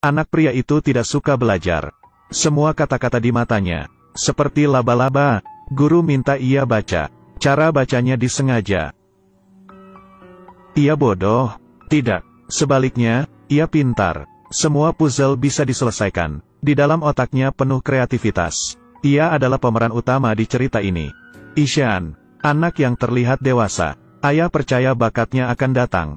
Anak pria itu tidak suka belajar. Semua kata-kata di matanya seperti laba-laba. Guru minta ia baca. Cara bacanya disengaja. Ia bodoh? Tidak. Sebaliknya, ia pintar. Semua puzzle bisa diselesaikan. Di dalam otaknya penuh kreativitas. Ia adalah pemeran utama di cerita ini. Ishan, anak yang terlihat dewasa. Ayah percaya bakatnya akan datang.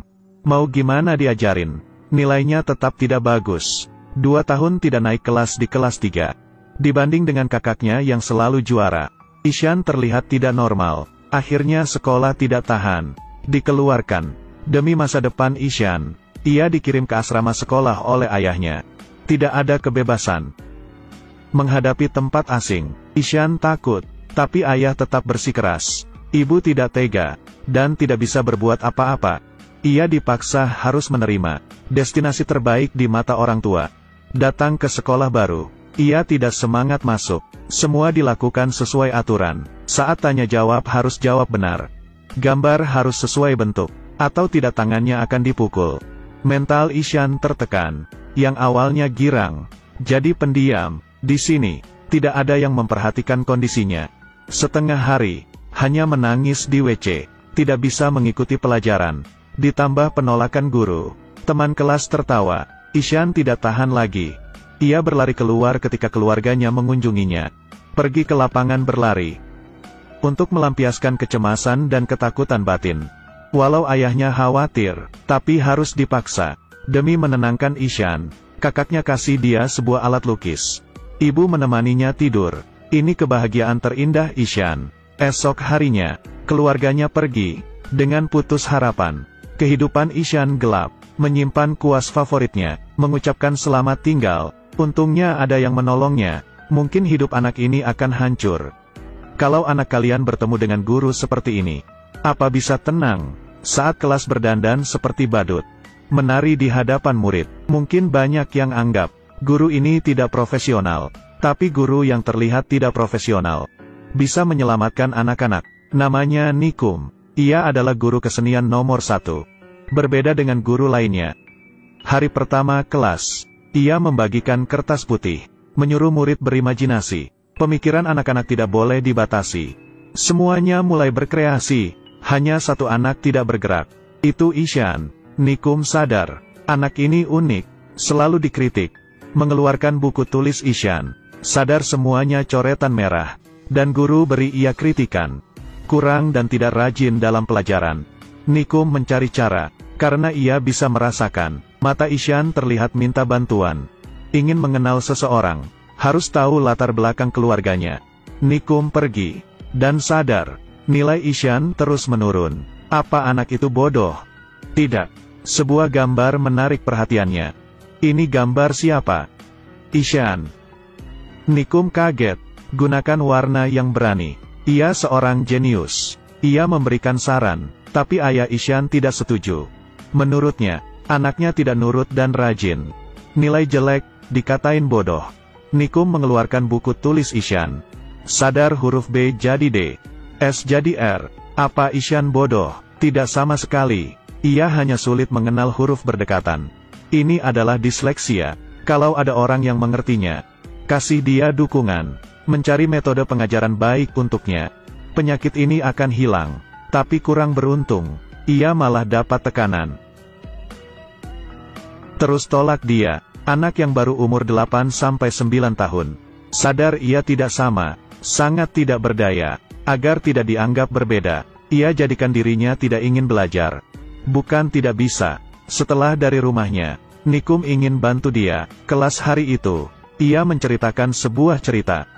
Mau gimana diajarin? Nilainya tetap tidak bagus. 2 tahun tidak naik kelas di kelas 3. Dibanding dengan kakaknya yang selalu juara. Ishan terlihat tidak normal. Akhirnya sekolah tidak tahan. Dikeluarkan. Demi masa depan Ishan, ia dikirim ke asrama sekolah oleh ayahnya. Tidak ada kebebasan. Menghadapi tempat asing, Ishan takut. Tapi ayah tetap bersikeras. Ibu tidak tega. Dan tidak bisa berbuat apa-apa. Ia dipaksa harus menerima destinasi terbaik di mata orang tua. Datang ke sekolah baru. Ia tidak semangat masuk. Semua dilakukan sesuai aturan. Saat tanya jawab harus jawab benar. Gambar harus sesuai bentuk. Atau tidak tangannya akan dipukul. Mental Ishan tertekan. Yang awalnya girang. Jadi pendiam. Di sini, tidak ada yang memperhatikan kondisinya. Setengah hari. Hanya menangis di WC. Tidak bisa mengikuti pelajaran. Ditambah penolakan guru. Teman kelas tertawa. Ishan tidak tahan lagi. Ia berlari keluar ketika keluarganya mengunjunginya. Pergi ke lapangan berlari. Untuk melampiaskan kecemasan dan ketakutan batin. Walau ayahnya khawatir, tapi harus dipaksa. Demi menenangkan Ishan, kakaknya kasih dia sebuah alat lukis. Ibu menemaninya tidur. Ini kebahagiaan terindah Ishan. Esok harinya, keluarganya pergi. Dengan putus harapan. Kehidupan Ishan gelap. Menyimpan kuas favoritnya. Mengucapkan selamat tinggal. Untungnya ada yang menolongnya. Mungkin hidup anak ini akan hancur. Kalau anak kalian bertemu dengan guru seperti ini, apa bisa tenang? Saat kelas berdandan seperti badut. Menari di hadapan murid. Mungkin banyak yang anggap, guru ini tidak profesional. Tapi guru yang terlihat tidak profesional. Bisa menyelamatkan anak-anak. Namanya Nikum. Ia adalah guru kesenian nomor 1. Berbeda dengan guru lainnya. Hari pertama kelas. Ia membagikan kertas putih. Menyuruh murid berimajinasi. Pemikiran anak-anak tidak boleh dibatasi. Semuanya mulai berkreasi. Hanya satu anak tidak bergerak. Itu Ishan. Nikum sadar. Anak ini unik. Selalu dikritik. Mengeluarkan buku tulis Ishan. Sadar semuanya coretan merah. Dan guru beri ia kritikan. Kurang dan tidak rajin dalam pelajaran. Nikum mencari cara. Karena ia bisa merasakan. Mata Ishan terlihat minta bantuan. Ingin mengenal seseorang. Harus tahu latar belakang keluarganya. Nikum pergi. Dan sadar. Nilai Ishan terus menurun. Apa anak itu bodoh? Tidak. Sebuah gambar menarik perhatiannya. Ini gambar siapa? Ishan. Nikum kaget. Gunakan warna yang berani. Ia seorang jenius. Ia memberikan saran. Tapi ayah Ishan tidak setuju. Menurutnya, anaknya tidak nurut dan rajin. Nilai jelek, dikatain bodoh. Nikum mengeluarkan buku tulis Ishan. Sadar huruf B jadi D. S jadi R. Apa Ishan bodoh? Tidak sama sekali. Ia hanya sulit mengenal huruf berdekatan. Ini adalah disleksia. Kalau ada orang yang mengertinya, kasih dia dukungan. Mencari metode pengajaran baik untuknya. Penyakit ini akan hilang. Tapi kurang beruntung. Ia malah dapat tekanan. Terus tolak dia. Anak yang baru umur 8-9 tahun. Sadar ia tidak sama. Sangat tidak berdaya. Agar tidak dianggap berbeda. Ia jadikan dirinya tidak ingin belajar. Bukan tidak bisa. Setelah dari rumahnya, Nikum ingin bantu dia. Kelas hari itu, ia menceritakan sebuah cerita.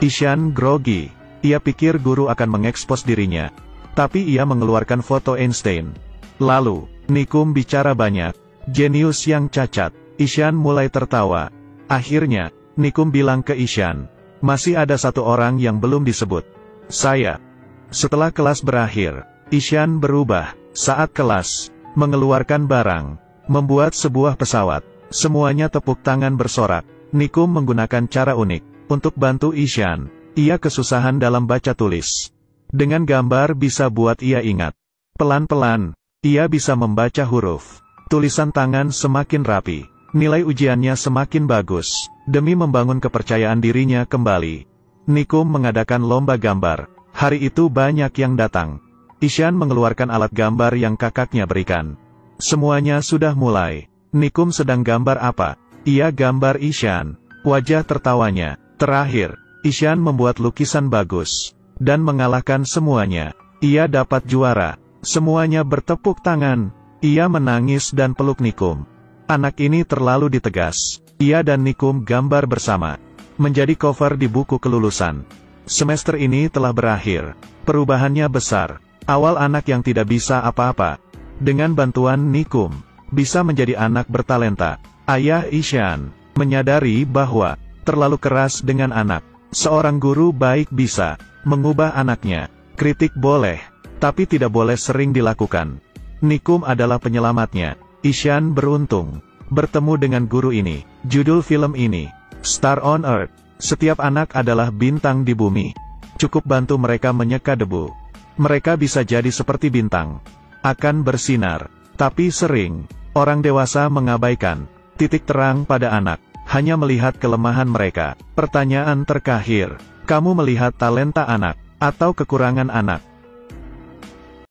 Ishan grogi. Ia pikir guru akan mengekspos dirinya. Tapi ia mengeluarkan foto Einstein. Lalu, Nikum bicara banyak. Jenius yang cacat. Ishan mulai tertawa. Akhirnya, Nikum bilang ke Ishan. Masih ada satu orang yang belum disebut. Saya. Setelah kelas berakhir, Ishan berubah. Saat kelas, mengeluarkan barang. Membuat sebuah pesawat. Semuanya tepuk tangan bersorak. Nikum menggunakan cara unik. Untuk bantu Ishan, ia kesusahan dalam baca tulis. Dengan gambar bisa buat ia ingat. Pelan-pelan, ia bisa membaca huruf. Tulisan tangan semakin rapi. Nilai ujiannya semakin bagus. Demi membangun kepercayaan dirinya kembali, Nikum mengadakan lomba gambar. Hari itu banyak yang datang. Ishan mengeluarkan alat gambar yang kakaknya berikan. Semuanya sudah mulai. Nikum sedang gambar apa? Ia gambar Ishan. Wajah tertawanya. Terakhir, Ishan membuat lukisan bagus. Dan mengalahkan semuanya. Ia dapat juara. Semuanya bertepuk tangan. Ia menangis dan peluk Nikum. Anak ini terlalu ditegas. Ia dan Nikum gambar bersama. Menjadi cover di buku kelulusan. Semester ini telah berakhir. Perubahannya besar. Awal anak yang tidak bisa apa-apa. Dengan bantuan Nikum, bisa menjadi anak bertalenta. Ayah Ishan menyadari bahwa terlalu keras dengan anak. Seorang guru baik bisa mengubah anaknya. Kritik boleh, tapi tidak boleh sering dilakukan. Nikum adalah penyelamatnya. Ishan beruntung bertemu dengan guru ini. Judul film ini, Star on Earth. Setiap anak adalah bintang di bumi. Cukup bantu mereka menyeka debu. Mereka bisa jadi seperti bintang. Akan bersinar. Tapi sering, orang dewasa mengabaikan titik terang pada anak. Hanya melihat kelemahan mereka. Pertanyaan terakhir, kamu melihat talenta anak, atau kekurangan anak?